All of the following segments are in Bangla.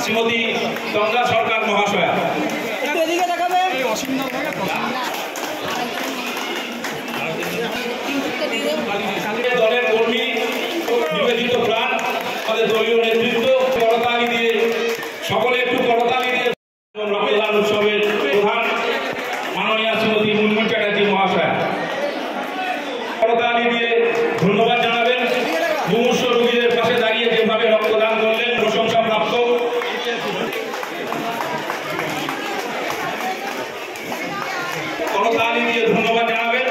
শ্রীমতী গঙ্গা সরকার মহাশয়া। দলের কর্মী, নিবেদিত প্রাণ, আমাদের দলীয় নেতৃত্ব, করতালি দিয়ে সকলে একটু করতালি দিয়ে রক্তদান উৎসবের প্রধান মাননীয় শ্রীমতী মুনমুন চ্যাটার্জি মহাশয়া করতালি দিয়ে ধন্যবাদ জানাবেন। মুমূর্ষ রোগীদের পাশে দাঁড়িয়ে যেভাবে রক্তদান করলেন প্রশংসা প্রাপ্ত। করতালি দিয়ে ধন্যবাদ জানাবেন।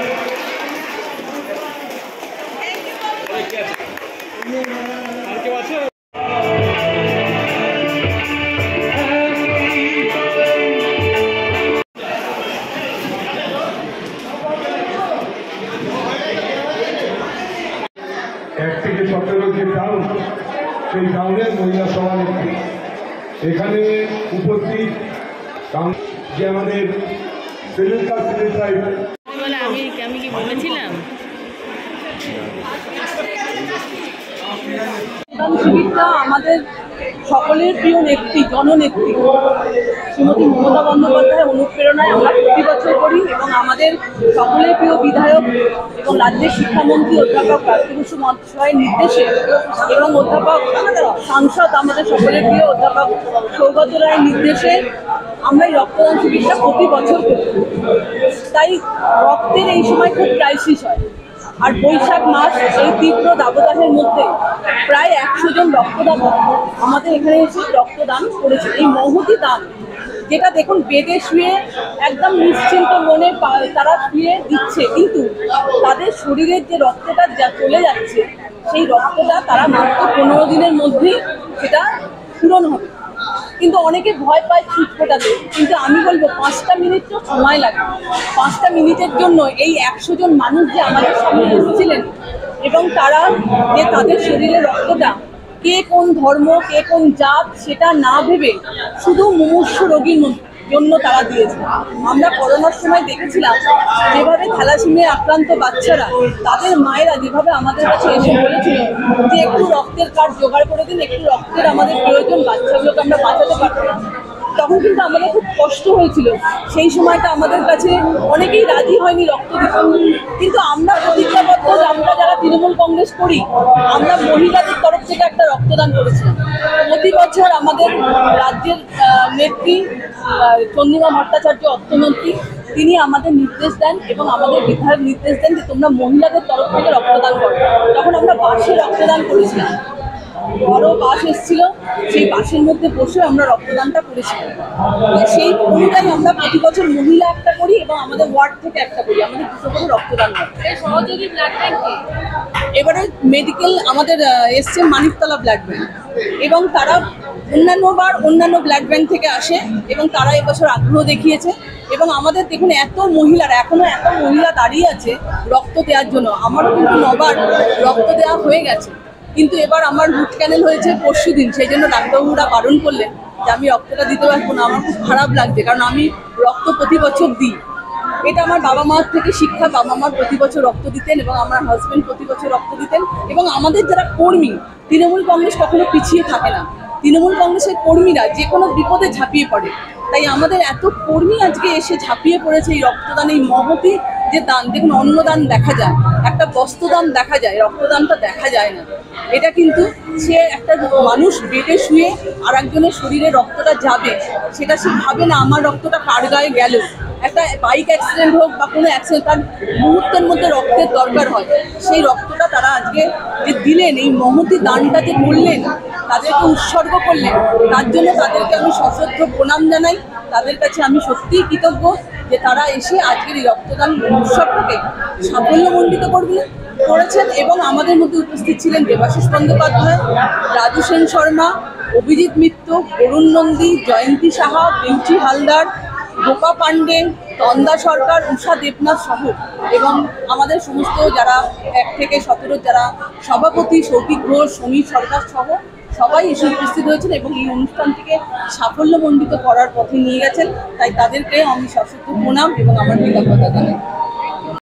এক থেকে 17 যে টাউন, সেই টাউনের মহিলা সভানেত্রী এখানে উপস্থিত যে আমাদের আমি কি বলেছিলাম শিবিরটা আমাদের সকলের প্রিয় নেত্রী, জননেত্রী শ্রীমতী মমতা বন্দ্যোপাধ্যায়ের অনুপ্রেরণায় আমরা প্রতি বছর করি এবং আমাদের সকলের প্রিয় বিধায়ক এবং রাজ্যের শিক্ষামন্ত্রী অধ্যাপক প্রাপ্তি বসু মহাশয়ের নির্দেশে এবং অধ্যাপক সাংসদ আমাদের সকলের প্রিয় অধ্যাপক সৌগত রায়ের নির্দেশে আমরা এই রক্তদান শিবিরটা প্রতি বছর করি। তাই রক্তের এই সময় খুব ক্রাইসিস হয়। আর বৈশাখ মাস এই তীব্র দাবদাহের মধ্যে প্রায় 100 জন রক্তদাতা আমাদের এখানে এসে রক্তদান করেছে। এই মহতি দান, যেটা দেখুন বেডে শুয়ে একদম নিশ্চিন্ত মনে তারা শুয়ে দিচ্ছে, কিন্তু তাদের শরীরের যে রক্তটা যা চলে যাচ্ছে সেই রক্তটা তারা মাত্র 15 দিনের মধ্যেই সেটা পূরণ হবে। কিন্তু অনেকে ভয় পায় ছুট ফোটাতে, কিন্তু আমি বলবো 5টা মিনিট তো সময় লাগে। 5টা মিনিটের জন্য এই 100 জন মানুষ যে আমাদের সামনে এসেছিলেন এবং তারা যে তাদের শরীরে রক্তটা কে কোন ধর্ম, কে কোন জাত সেটা না ভেবে শুধু মুমূর্ষু রোগীর জন্য তারা দিয়েছে। আমরা করোনার সময় দেখেছিলাম যেভাবে থ্যালাসেমিয়া আক্রান্ত বাচ্চারা, তাদের মায়েরা যেভাবে আমাদের কাছে এসে বলেছিল যে একটু রক্তের কার্ড জোগাড় করে দিন, একটু রক্তের আমাদের প্রয়োজন, বাচ্চাগুলোকে আমরা বাঁচাতে পারবো না। তখন কিন্তু আমাদের খুব কষ্ট হয়েছিল। সেই সময়টা আমাদের কাছে অনেকেই রাজি হয়নি রক্ত দিতে, কিন্তু আমরা প্রতিজ্ঞাবদ্ধ, আমরা যারা তৃণমূল কংগ্রেস করি, আমরা মহিলাদের তরফ থেকে একটা রক্তদান করেছিলাম। প্রতি বছর আমাদের রাজ্যের নেত্রী চন্দ্রিমা ভট্টাচার্য অর্থমন্ত্রী, তিনি আমাদের নির্দেশ দেন এবং আমাদের বিধায়ক নির্দেশ দেন যে তোমরা মহিলাদের তরফ থেকে রক্তদান করো। তখন আমরা বাসে রক্তদান করেছিলাম, বড় বাস এসেছিল, সেই বাসের মধ্যে বসে আমরা রক্তদানটা করেছিলাম। সেই অনুযায়ী আমরা প্রতি বছর মহিলা একটা করি এবং আমাদের ওয়ার্ড থেকে একটা করি, আমাদের 200 করে রক্তদান হয়। সহযোগী ব্লাড ব্যাংক এবারে মেডিকেল আমাদের এসছে মানিকতলা ব্লাড ব্যাংক, এবং তারা অন্যান্য ব্লাড ব্যাংক থেকে আসে এবং তারা এবছর আগ্রহ দেখিয়েছে। এবং আমাদের দেখুন এত মহিলারা, এখনো এত মহিলা দাঁড়িয়ে আছে রক্ত দেওয়ার জন্য। আমারও কিন্তু 9 বার রক্ত দেওয়া হয়ে গেছে, কিন্তু এবার আমার রুট ক্যানেল হয়েছে পরশুদিন, সেই জন্য ডাক্তারবাবুরা বারণ করলেন যে আমি রক্তটা দিতে পারবো না। আমার খুব খারাপ লাগছে, কারণ আমি রক্ত প্রতি বছর দিই। এটা আমার বাবা মার থেকে শিক্ষা। বাবা মা প্রতি বছর রক্ত দিতেন এবং আমার হাজব্যান্ড প্রতি বছর রক্ত দিতেন। এবং আমাদের যারা কর্মী, তৃণমূল কংগ্রেস কখনো পিছিয়ে থাকে না। তৃণমূল কংগ্রেসের কর্মীরা যে কোনো বিপদে ঝাঁপিয়ে পড়ে। তাই আমাদের এত কর্মী আজকে এসে ঝাঁপিয়ে পড়েছে এই রক্তদান, এই মহতি যে দান। দেখুন অন্নদান দেখা যায়, একটা বস্ত্রদান দেখা যায়, রক্তদানটা দেখা যায় না। এটা কিন্তু সে একটা মানুষ বেডে শুয়ে আর একজনের শরীরে রক্তটা যাবে, সেটা সে ভাবে না আমার রক্তটা কার গায়ে গেল। একটা বাইক অ্যাক্সিডেন্ট হোক বা কোনো অ্যাক্সিডেন্ট, তার মুহূর্তের মধ্যে রক্তের দরকার হয়। সেই রক্তটা তারা আজকে যে দিলেন, এই মহতি দানটা যে করলেন, তাদেরকে উৎসর্গ করলেন, তার জন্য তাদেরকে আমি সশ্রদ্ধ প্রণাম জানাই। তাদের কাছে আমি সত্যিই কৃতজ্ঞ যে তারা এসে আজকের এই রক্তদান উৎসবটাকে সাফল্যমণ্ডিত করেছেন। এবং আমাদের মধ্যে উপস্থিত ছিলেন দেবাশিস বন্দ্যোপাধ্যায়, রাজু সেন শর্মা, অভিজিৎ মিত্র, বরুণ নন্দী, জয়ন্তী সাহা, বিউটি হালদার, গোপা পাণ্ডে, তন্দা সরকার, উষা দেবনাথ সহ এবং আমাদের সমস্ত যারা 1 থেকে 17 যারা সভাপতি, সৌভিক ঘোষ, সমীর সরকার সহ সবাই এসে উপস্থিত হয়েছেন এবং এই অনুষ্ঠানটিকে সাফল্যমণ্ডিত করার পথে নিয়ে গেছেন। তাই তাদেরকে আমি সশ্রদ্ধ প্রণাম এবং আমার কৃতজ্ঞতা জানাই।